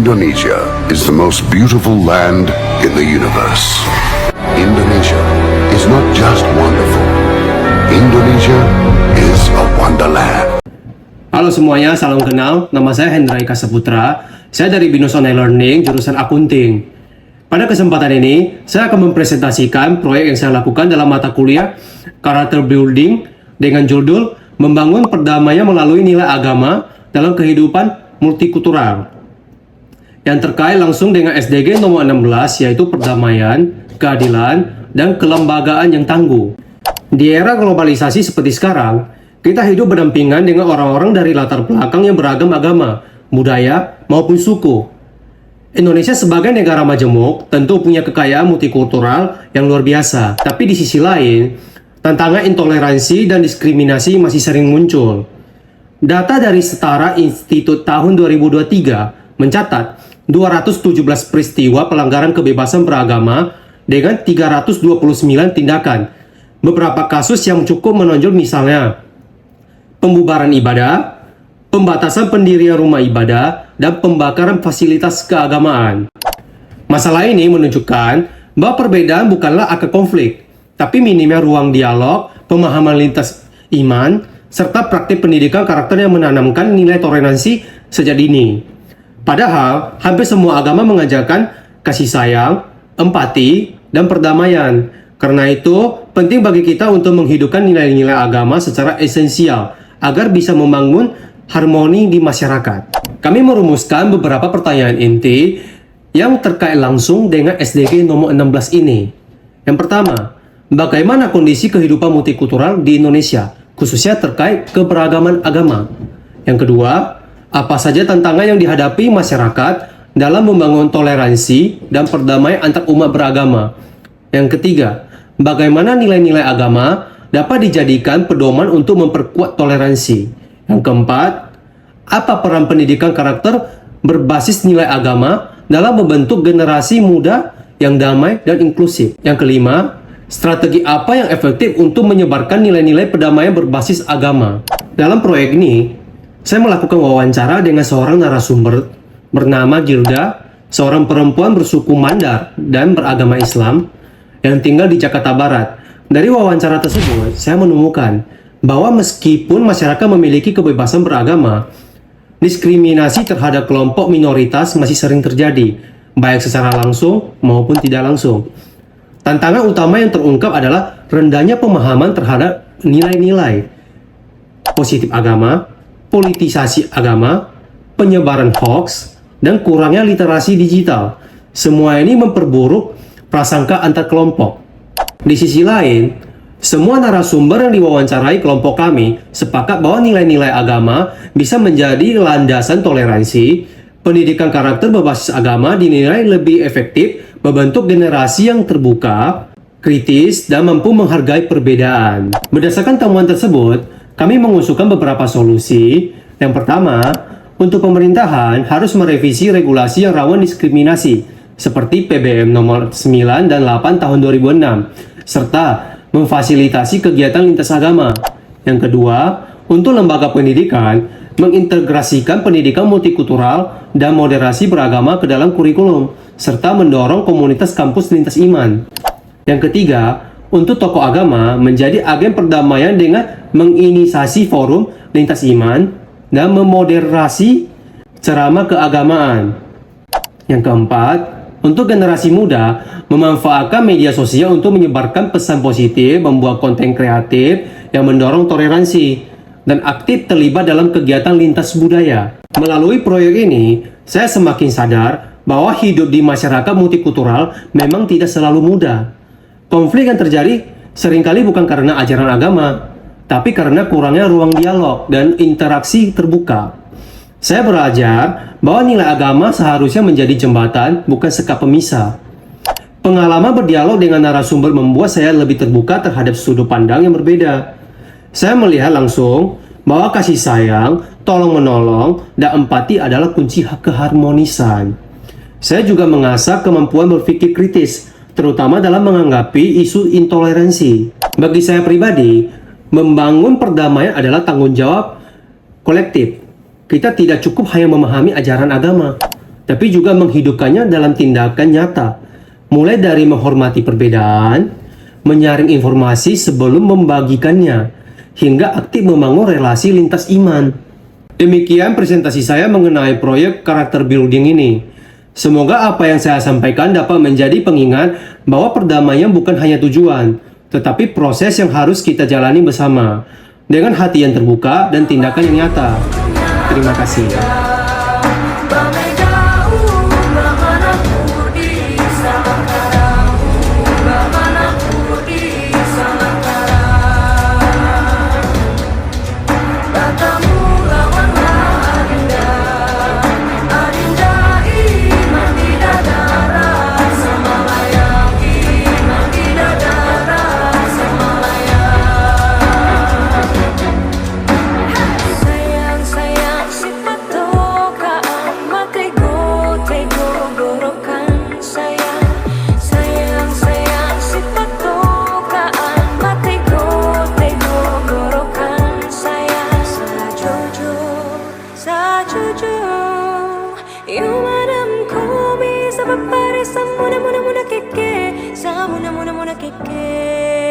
Indonesia is the most beautiful land in the universe. Indonesia is not just wonderful. Indonesia is a wonderland. Halo semuanya, salam kenal. Nama saya Hendra Ika Saputra. Saya dari Binus Online Learning, jurusan Akunting. Pada kesempatan ini, saya akan mempresentasikan proyek yang saya lakukan dalam mata kuliah Character Building dengan judul Membangun Perdamaian Melalui Nilai Agama dalam Kehidupan Multikultural, yang terkait langsung dengan SDG nomor 16, yaitu perdamaian, keadilan, dan kelembagaan yang tangguh. Di era globalisasi seperti sekarang, kita hidup berdampingan dengan orang-orang dari latar belakang yang beragam agama, budaya, maupun suku. Indonesia sebagai negara majemuk tentu punya kekayaan multikultural yang luar biasa. Tapi di sisi lain, tantangan intoleransi dan diskriminasi masih sering muncul. Data dari Setara Institut tahun 2023 mencatat 217 peristiwa pelanggaran kebebasan beragama dengan 329 tindakan. Beberapa kasus yang cukup menonjol misalnya pembubaran ibadah, pembatasan pendirian rumah ibadah, dan pembakaran fasilitas keagamaan. Masalah ini menunjukkan bahwa perbedaan bukanlah akar konflik, tapi minimnya ruang dialog, pemahaman lintas iman, serta praktik pendidikan karakter yang menanamkan nilai toleransi sejak dini. Padahal, hampir semua agama mengajarkan kasih sayang, empati, dan perdamaian. Karena itu, penting bagi kita untuk menghidupkan nilai-nilai agama secara esensial agar bisa membangun harmoni di masyarakat. Kami merumuskan beberapa pertanyaan inti yang terkait langsung dengan SDG nomor 16 ini. Yang pertama, bagaimana kondisi kehidupan multikultural di Indonesia, khususnya terkait keberagaman agama? Yang kedua, apa saja tantangan yang dihadapi masyarakat dalam membangun toleransi dan perdamaian antar umat beragama? Yang ketiga, bagaimana nilai-nilai agama dapat dijadikan pedoman untuk memperkuat toleransi? Yang keempat, apa peran pendidikan karakter berbasis nilai agama dalam membentuk generasi muda yang damai dan inklusif? Yang kelima, strategi apa yang efektif untuk menyebarkan nilai-nilai perdamaian berbasis agama? Dalam proyek ini, saya melakukan wawancara dengan seorang narasumber bernama Gilda, seorang perempuan bersuku Mandar dan beragama Islam yang tinggal di Jakarta Barat. Dari wawancara tersebut, saya menemukan bahwa meskipun masyarakat memiliki kebebasan beragama, diskriminasi terhadap kelompok minoritas masih sering terjadi, baik secara langsung maupun tidak langsung. Tantangan utama yang terungkap adalah rendahnya pemahaman terhadap nilai-nilai positif agama, politisasi agama, penyebaran hoax, dan kurangnya literasi digital. Semua ini memperburuk prasangka antar kelompok. Di sisi lain, semua narasumber yang diwawancarai kelompok kami sepakat bahwa nilai-nilai agama bisa menjadi landasan toleransi. Pendidikan karakter berbasis agama dinilai lebih efektif membentuk generasi yang terbuka, kritis, dan mampu menghargai perbedaan. Berdasarkan temuan tersebut, kami mengusulkan beberapa solusi. Yang pertama, untuk pemerintahan harus merevisi regulasi yang rawan diskriminasi, seperti PBM nomor 9 dan 8 tahun 2006, serta memfasilitasi kegiatan lintas agama. Yang kedua, untuk lembaga pendidikan, mengintegrasikan pendidikan multikultural dan moderasi beragama ke dalam kurikulum, serta mendorong komunitas kampus lintas iman. Yang ketiga, untuk tokoh agama menjadi agen perdamaian dengan menginisiasi forum lintas iman dan memoderasi ceramah keagamaan. Yang keempat, untuk generasi muda, memanfaatkan media sosial untuk menyebarkan pesan positif, membuat konten kreatif yang mendorong toleransi, dan aktif terlibat dalam kegiatan lintas budaya. Melalui proyek ini, saya semakin sadar bahwa hidup di masyarakat multikultural memang tidak selalu mudah. Konflik yang terjadi seringkali bukan karena ajaran agama, tapi karena kurangnya ruang dialog dan interaksi terbuka. Saya belajar bahwa nilai agama seharusnya menjadi jembatan, bukan sekat pemisah. Pengalaman berdialog dengan narasumber membuat saya lebih terbuka terhadap sudut pandang yang berbeda. Saya melihat langsung bahwa kasih sayang, tolong-menolong, dan empati adalah kunci keharmonisan. Saya juga mengasah kemampuan berpikir kritis, terutama dalam menanggapi isu intoleransi. Bagi saya pribadi, membangun perdamaian adalah tanggung jawab kolektif. Kita tidak cukup hanya memahami ajaran agama, tapi juga menghidupkannya dalam tindakan nyata. Mulai dari menghormati perbedaan, menyaring informasi sebelum membagikannya, hingga aktif membangun relasi lintas iman. Demikian presentasi saya mengenai proyek karakter building ini. Semoga apa yang saya sampaikan dapat menjadi pengingat bahwa perdamaian bukan hanya tujuan, tetapi proses yang harus kita jalani bersama, dengan hati yang terbuka dan tindakan yang nyata. Terima kasih. Sa muna keke